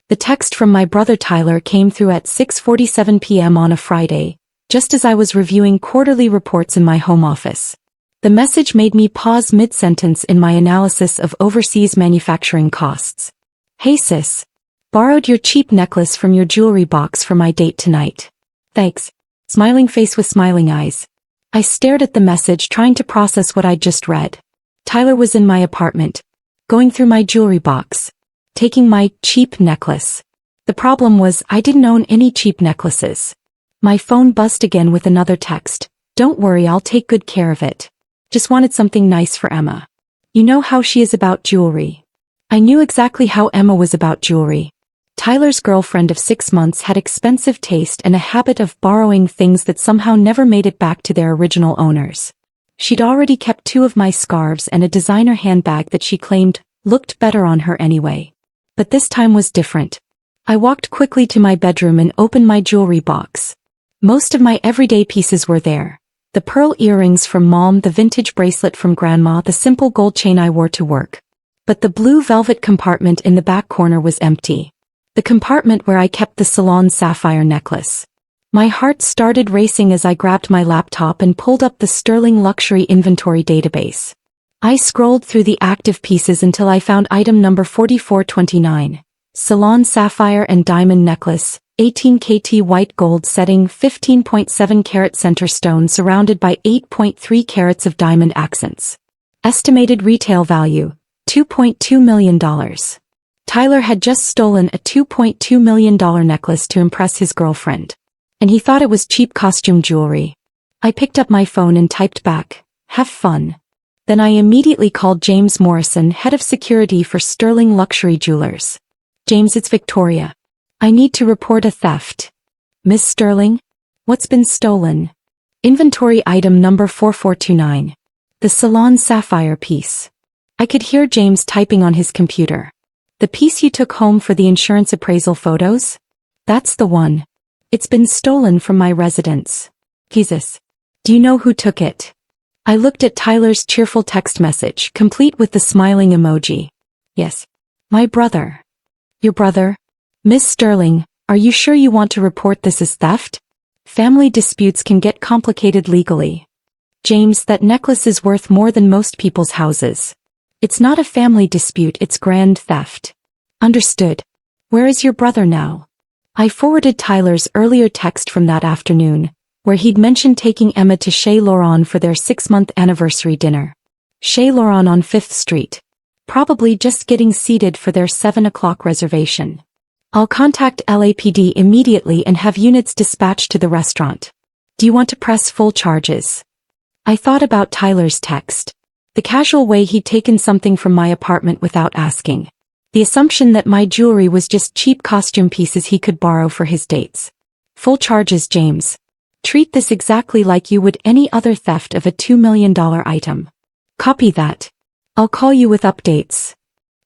The text from my brother Tyler came through at 6:47 p.m. on a Friday, just as I was reviewing quarterly reports in my home office. The message made me pause mid-sentence in my analysis of overseas manufacturing costs. Hey sis. Borrowed your cheap necklace from your jewelry box for my date tonight. Thanks. Smiling face with smiling eyes. I stared at the message trying to process what I'd just read. Tyler was in my apartment, going through my jewelry box, taking my cheap necklace. The problem was I didn't own any cheap necklaces. My phone buzzed again with another text. Don't worry, I'll take good care of it. Just wanted something nice for Emma. You know how she is about jewelry. I knew exactly how Emma was about jewelry. Tyler's girlfriend of 6 months had expensive taste and a habit of borrowing things that somehow never made it back to their original owners. She'd already kept 2 of my scarves and a designer handbag that she claimed looked better on her anyway. But this time was different. I walked quickly to my bedroom and opened my jewelry box. Most of my everyday pieces were there. The pearl earrings from Mom, the vintage bracelet from Grandma, the simple gold chain I wore to work. But the blue velvet compartment in the back corner was empty. The compartment where I kept the Salon sapphire necklace. My heart started racing as I grabbed my laptop and pulled up the Sterling Luxury Inventory database. I scrolled through the active pieces until I found item number 4429. Salon sapphire and diamond necklace, 18 KT white gold setting, 15.7 carat center stone surrounded by 8.3 carats of diamond accents. Estimated retail value, $2.2 million. Tyler had just stolen a $2.2 million necklace to impress his girlfriend. And he thought it was cheap costume jewelry. I picked up my phone and typed back, "Have fun." Then I immediately called James Morrison, head of security for Sterling Luxury Jewelers. "James, it's Victoria. I need to report a theft." "Miss Sterling? What's been stolen?" "Inventory item number 4429. The Salon sapphire piece." I could hear James typing on his computer. "The piece you took home for the insurance appraisal photos? That's the one. It's been stolen from my residence." "Jesus. Do you know who took it?" I looked at Tyler's cheerful text message, complete with the smiling emoji. "Yes. My brother." "Your brother? Miss Sterling, are you sure you want to report this as theft? Family disputes can get complicated legally." "James, that necklace is worth more than most people's houses. It's not a family dispute, it's grand theft." "Understood. Where is your brother now?" I forwarded Tyler's earlier text from that afternoon, where he'd mentioned taking Emma to Chez Laurent for their 6-month anniversary dinner. Chez Laurent on 5th Street. Probably just getting seated for their 7 o'clock reservation. "I'll contact LAPD immediately and have units dispatched to the restaurant. Do you want to press full charges?" I thought about Tyler's text. The casual way he'd taken something from my apartment without asking. The assumption that my jewelry was just cheap costume pieces he could borrow for his dates. "Full charges, James. Treat this exactly like you would any other theft of a $2 million item." "Copy that. I'll call you with updates."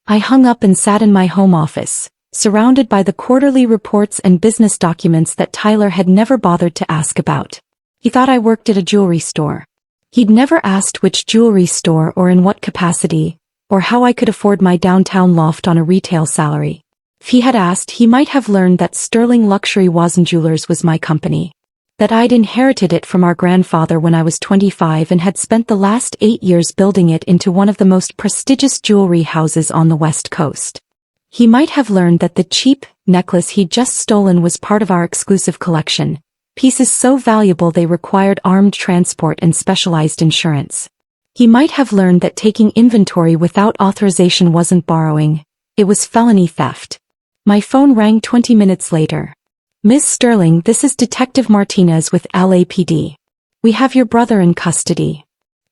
I hung up and sat in my home office, surrounded by the quarterly reports and business documents that Tyler had never bothered to ask about. He thought I worked at a jewelry store. He'd never asked which jewelry store or in what capacity, or how I could afford my downtown loft on a retail salary. If he had asked, he might have learned that Sterling Luxury Jewelers was my company. That I'd inherited it from our grandfather when I was 25 and had spent the last 8 years building it into one of the most prestigious jewelry houses on the West Coast. He might have learned that the cheap necklace he'd just stolen was part of our exclusive collection, pieces so valuable they required armed transport and specialized insurance. He might have learned that taking inventory without authorization wasn't borrowing, it was felony theft. My phone rang 20 minutes later. "Miss Sterling, this is Detective Martinez with LAPD. We have your brother in custody."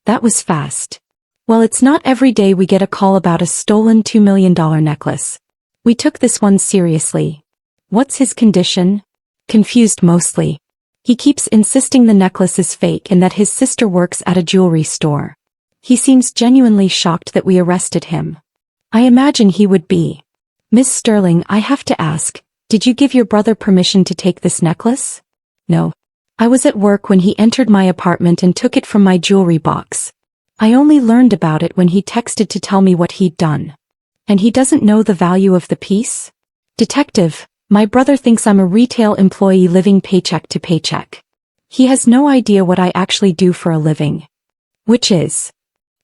That was fast. Well, it's not every day we get a call about a stolen $2 million necklace. We took this one seriously. "What's his condition?" "Confused mostly. He keeps insisting the necklace is fake and that his sister works at a jewelry store. He seems genuinely shocked that we arrested him." I imagine he would be. "Miss Sterling, I have to ask, did you give your brother permission to take this necklace?" "No. I was at work when he entered my apartment and took it from my jewelry box. I only learned about it when he texted to tell me what he'd done." "And he doesn't know the value of the piece?" Detective, my brother thinks I'm a retail employee living paycheck to paycheck. He has no idea what I actually do for a living. Which is,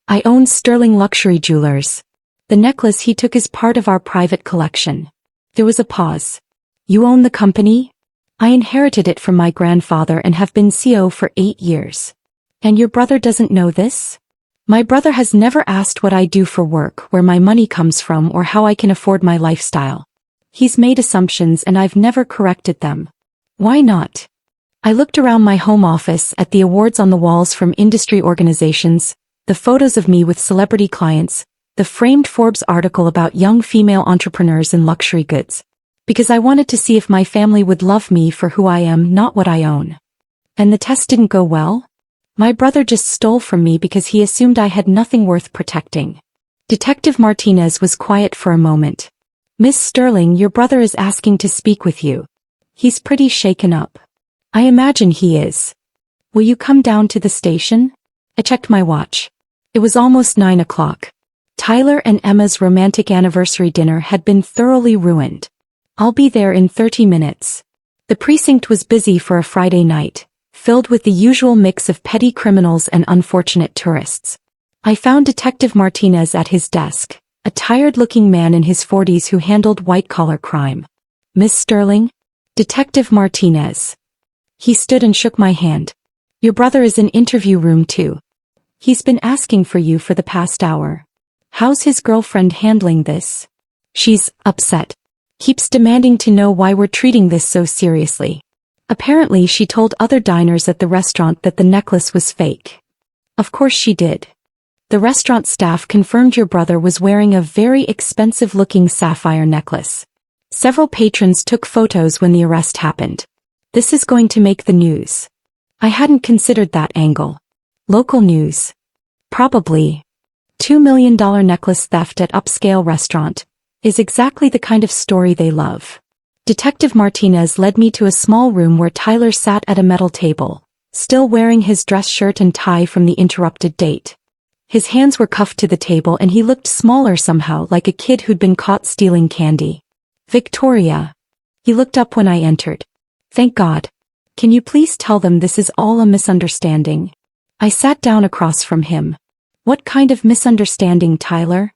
I own Sterling Luxury Jewelers. The necklace he took is part of our private collection. There was a pause. You own the company? I inherited it from my grandfather and have been CEO for 8 years. And your brother doesn't know this? My brother has never asked what I do for work, where my money comes from, or how I can afford my lifestyle. He's made assumptions and I've never corrected them. Why not? I looked around my home office at the awards on the walls from industry organizations, the photos of me with celebrity clients, the framed Forbes article about young female entrepreneurs in luxury goods. Because I wanted to see if my family would love me for who I am, not what I own. And the test didn't go well? My brother just stole from me because he assumed I had nothing worth protecting. Detective Martinez was quiet for a moment. Miss Sterling, your brother is asking to speak with you. He's pretty shaken up. I imagine he is. Will you come down to the station? I checked my watch. It was almost 9 o'clock. Tyler and Emma's romantic anniversary dinner had been thoroughly ruined. I'll be there in 30 minutes. The precinct was busy for a Friday night, filled with the usual mix of petty criminals and unfortunate tourists. I found Detective Martinez at his desk, a tired-looking man in his 40s who handled white-collar crime. Miss Sterling? Detective Martinez. He stood and shook my hand. Your brother is in interview room 2. He's been asking for you for the past hour. How's his girlfriend handling this? She's upset. Keeps demanding to know why we're treating this so seriously. Apparently she told other diners at the restaurant that the necklace was fake. Of course she did. The restaurant staff confirmed your brother was wearing a very expensive-looking sapphire necklace. Several patrons took photos when the arrest happened. This is going to make the news. I hadn't considered that angle. Local news. Probably. $2 million necklace theft at upscale restaurant is exactly the kind of story they love. Detective Martinez led me to a small room where Tyler sat at a metal table, still wearing his dress shirt and tie from the interrupted date. His hands were cuffed to the table and he looked smaller somehow, like a kid who'd been caught stealing candy. Victoria. He looked up when I entered. Thank God. Can you please tell them this is all a misunderstanding? I sat down across from him. What kind of misunderstanding, Tyler?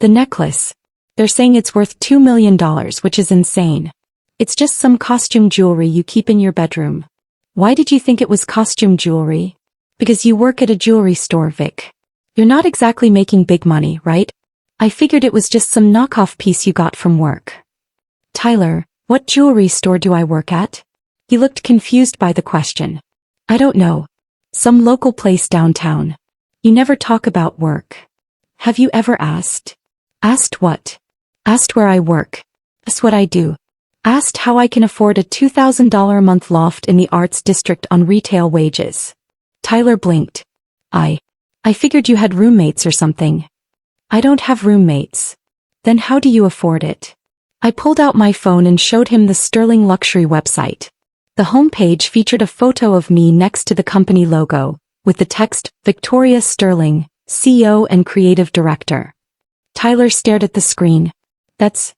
The necklace. They're saying it's worth $2 million, which is insane. It's just some costume jewelry you keep in your bedroom. Why did you think it was costume jewelry? Because you work at a jewelry store, Vic. You're not exactly making big money, right? I figured it was just some knockoff piece you got from work. Tyler, what jewelry store do I work at? He looked confused by the question. I don't know. Some local place downtown. You never talk about work. Have you ever asked? Asked what? Asked where I work. Asked what I do. Asked how I can afford a $2,000 a month loft in the Arts District on retail wages. Tyler blinked. I figured you had roommates or something. I don't have roommates. Then how do you afford it? I pulled out my phone and showed him the Sterling Luxury website. The homepage featured a photo of me next to the company logo, with the text, Victoria Sterling, CEO and Creative Director. Tyler stared at the screen. That's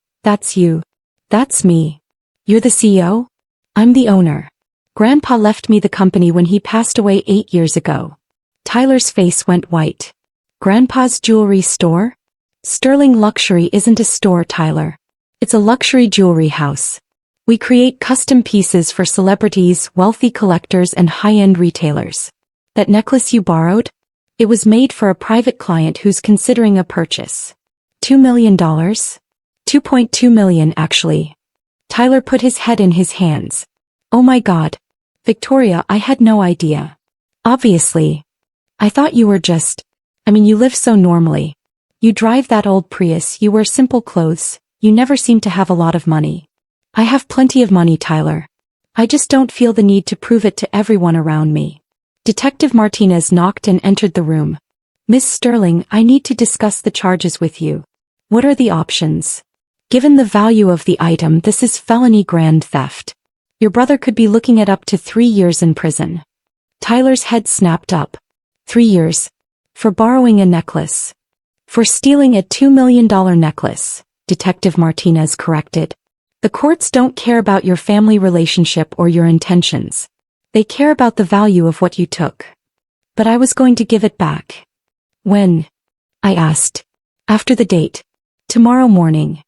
you. That's me. You're the CEO? I'm the owner. Grandpa left me the company when he passed away 8 years ago. Tyler's face went white. Grandpa's jewelry store? Sterling Luxury isn't a store, Tyler. It's a luxury jewelry house. We create custom pieces for celebrities, wealthy collectors, and high-end retailers. That necklace you borrowed? It was made for a private client who's considering a purchase. $2 million? $2.2 million, actually. Tyler put his head in his hands. Oh my God. Victoria, I had no idea. Obviously. I thought you were you live so normally. You drive that old Prius, you wear simple clothes, you never seem to have a lot of money. I have plenty of money, Tyler. I just don't feel the need to prove it to everyone around me. Detective Martinez knocked and entered the room. Miss Sterling, I need to discuss the charges with you. What are the options? Given the value of the item, this is felony grand theft. Your brother could be looking at up to 3 years in prison. Tyler's head snapped up. 3 years. For borrowing a necklace. For stealing a $2 million necklace, Detective Martinez corrected. The courts don't care about your family relationship or your intentions. They care about the value of what you took. But I was going to give it back. When? I asked. After the date. Tomorrow morning.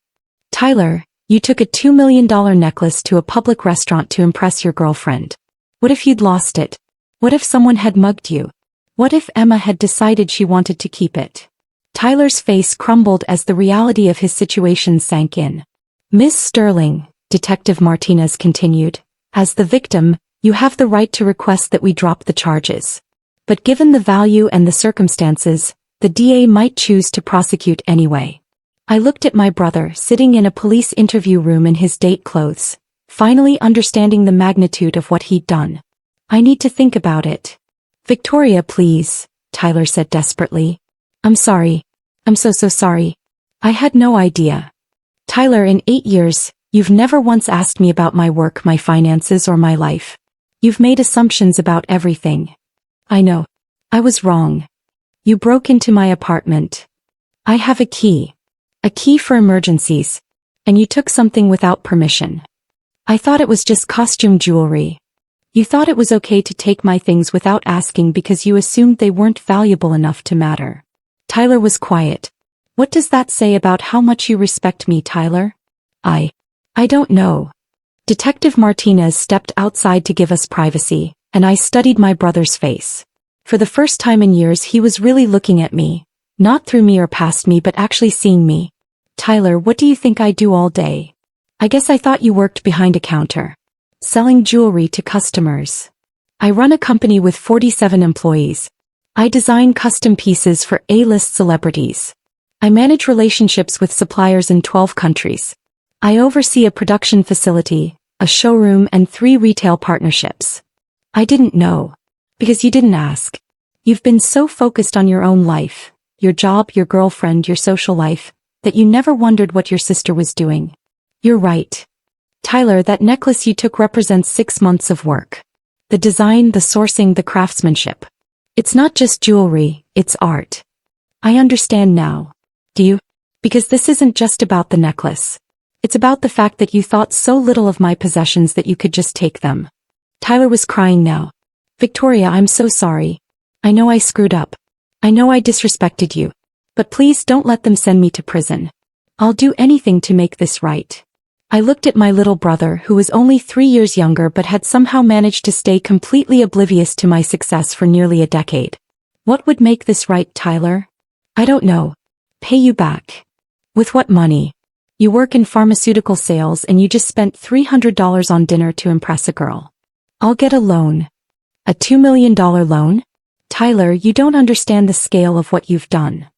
Tyler, you took a $2 million necklace to a public restaurant to impress your girlfriend. What if you'd lost it? What if someone had mugged you? What if Emma had decided she wanted to keep it? Tyler's face crumbled as the reality of his situation sank in. Miss Sterling, Detective Martinez continued, as the victim, you have the right to request that we drop the charges. But given the value and the circumstances, the DA might choose to prosecute anyway. I looked at my brother sitting in a police interview room in his date clothes, finally understanding the magnitude of what he'd done. I need to think about it. Victoria, please, Tyler said desperately. I'm sorry. I'm so sorry. I had no idea. Tyler, in 8 years, you've never once asked me about my work, my finances, or my life. You've made assumptions about everything. I know. I was wrong. You broke into my apartment. I have a key. A key for emergencies. And you took something without permission. I thought it was just costume jewelry. You thought it was okay to take my things without asking because you assumed they weren't valuable enough to matter. Tyler was quiet. What does that say about how much you respect me, Tyler? I don't know. Detective Martinez stepped outside to give us privacy, and I studied my brother's face. For the first time in years he was really looking at me, not through me or past me but actually seeing me. Tyler, what do you think I do all day? I guess I thought you worked behind a counter. Selling jewelry to customers. I run a company with 47 employees. I design custom pieces for A-list celebrities. I manage relationships with suppliers in 12 countries. I oversee a production facility, a showroom and 3 retail partnerships. I didn't know. Because you didn't ask. You've been so focused on your own life, your job, your girlfriend, your social life, that you never wondered what your sister was doing. You're right. Tyler, that necklace you took represents 6 months of work. The design, the sourcing, the craftsmanship. It's not just jewelry, it's art. I understand now. Do you? Because this isn't just about the necklace. It's about the fact that you thought so little of my possessions that you could just take them. Tyler was crying now. Victoria, I'm so sorry. I know I screwed up. I know I disrespected you. But please don't let them send me to prison. I'll do anything to make this right. I looked at my little brother who was only 3 years younger but had somehow managed to stay completely oblivious to my success for nearly a decade. What would make this right, Tyler? I don't know. Pay you back. With what money? You work in pharmaceutical sales and you just spent $300 on dinner to impress a girl. I'll get a loan. A $2 million loan? Tyler, you don't understand the scale of what you've done.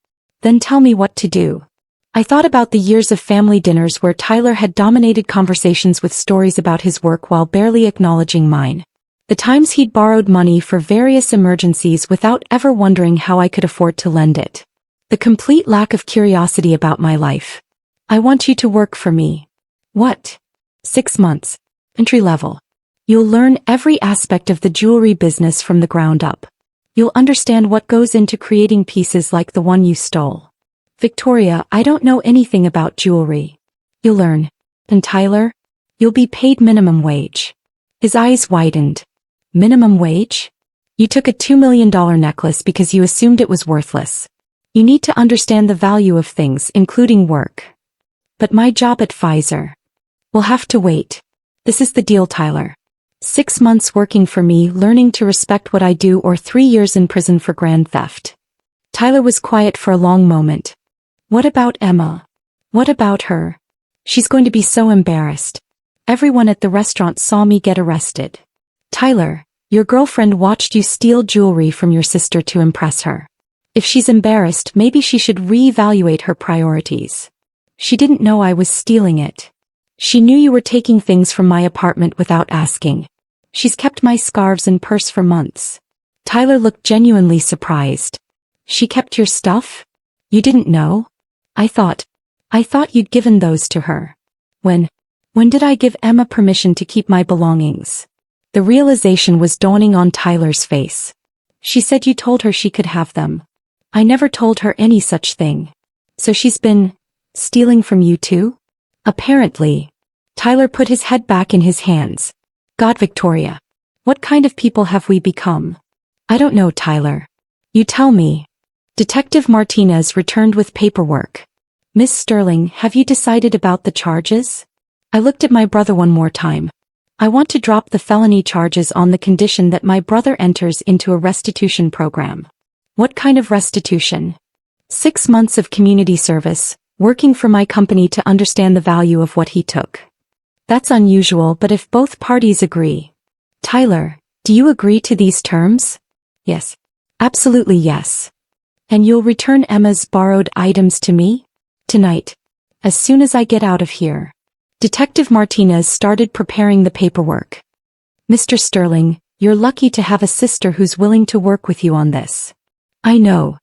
Then tell me what to do. I thought about the years of family dinners where Tyler had dominated conversations with stories about his work while barely acknowledging mine. The times he'd borrowed money for various emergencies without ever wondering how I could afford to lend it. The complete lack of curiosity about my life. I want you to work for me. What? 6 months. Entry level. You'll learn every aspect of the jewelry business from the ground up. You'll understand what goes into creating pieces like the one you stole. Victoria, I don't know anything about jewelry. You'll learn. And Tyler? You'll be paid minimum wage. His eyes widened. Minimum wage? You took a $2 million necklace because you assumed it was worthless. You need to understand the value of things, including work. But my job at Pfizer. We'll have to wait. This is the deal, Tyler. 6 months working for me, learning to respect what I do, or 3 years in prison for grand theft. Tyler was quiet for a long moment. What about Emma? What about her? She's going to be so embarrassed. Everyone at the restaurant saw me get arrested. Tyler, your girlfriend watched you steal jewelry from your sister to impress her. If she's embarrassed, maybe she should reevaluate her priorities. She didn't know I was stealing it. She knew you were taking things from my apartment without asking. She's kept my scarves and purse for months. Tyler looked genuinely surprised. She kept your stuff? You didn't know? I thought you'd given those to her. When did I give Emma permission to keep my belongings? The realization was dawning on Tyler's face. She said you told her she could have them. I never told her any such thing. So she's been stealing from you too? Apparently. Tyler put his head back in his hands. God, Victoria. What kind of people have we become? I don't know, Tyler. You tell me. Detective Martinez returned with paperwork. Miss Sterling, have you decided about the charges? I looked at my brother one more time. I want to drop the felony charges on the condition that my brother enters into a restitution program. What kind of restitution? 6 months of community service, working for my company to understand the value of what he took. That's unusual, but if both parties agree. Tyler, do you agree to these terms? Yes. Absolutely yes. And you'll return Emma's borrowed items to me? Tonight. As soon as I get out of here. Detective Martinez started preparing the paperwork. Mr. Sterling, you're lucky to have a sister who's willing to work with you on this. I know.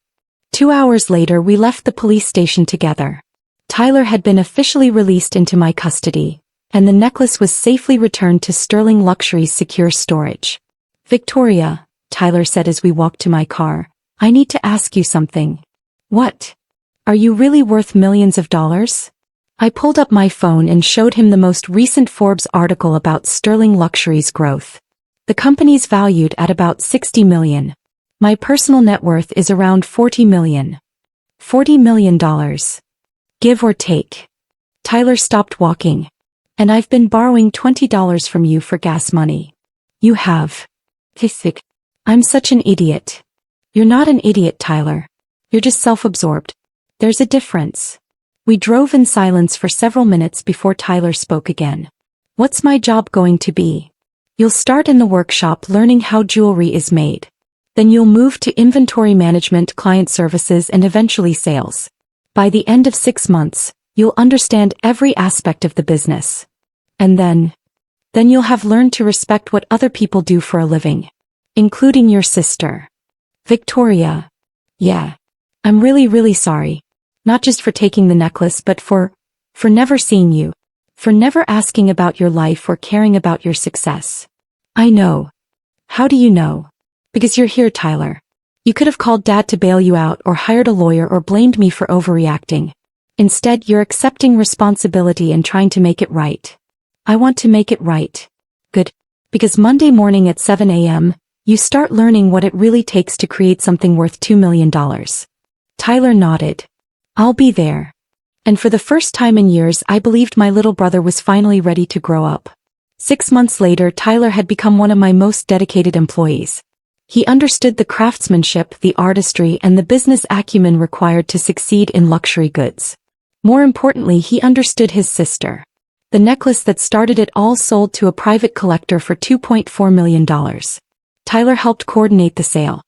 2 hours later we left the police station together. Tyler had been officially released into my custody, and the necklace was safely returned to Sterling Luxury's secure storage. Victoria, Tyler said as we walked to my car, I need to ask you something. What? Are you really worth millions of dollars? I pulled up my phone and showed him the most recent Forbes article about Sterling Luxury's growth. The company's valued at about $60 million. My personal net worth is around $40 million. $40 million. Give or take. Tyler stopped walking. And I've been borrowing $20 from you for gas money. You have. Thick. I'm such an idiot. You're not an idiot, Tyler. You're just self-absorbed. There's a difference. We drove in silence for several minutes before Tyler spoke again. What's my job going to be? You'll start in the workshop learning how jewelry is made. Then you'll move to inventory management, client services, and eventually sales. By the end of 6 months, you'll understand every aspect of the business. And then you'll have learned to respect what other people do for a living. Including your sister. Victoria. Yeah. I'm really sorry. Not just for taking the necklace, but for never seeing you. For never asking about your life or caring about your success. I know. How do you know? Because you're here, Tyler. You could have called Dad to bail you out or hired a lawyer or blamed me for overreacting. Instead, you're accepting responsibility and trying to make it right. I want to make it right. Good. Because Monday morning at 7 a.m., you start learning what it really takes to create something worth $2 million. Tyler nodded. I'll be there. And for the first time in years, I believed my little brother was finally ready to grow up. 6 months later, Tyler had become one of my most dedicated employees. He understood the craftsmanship, the artistry, and the business acumen required to succeed in luxury goods. More importantly, he understood his sister. The necklace that started it all sold to a private collector for $2.4 million. Tyler helped coordinate the sale.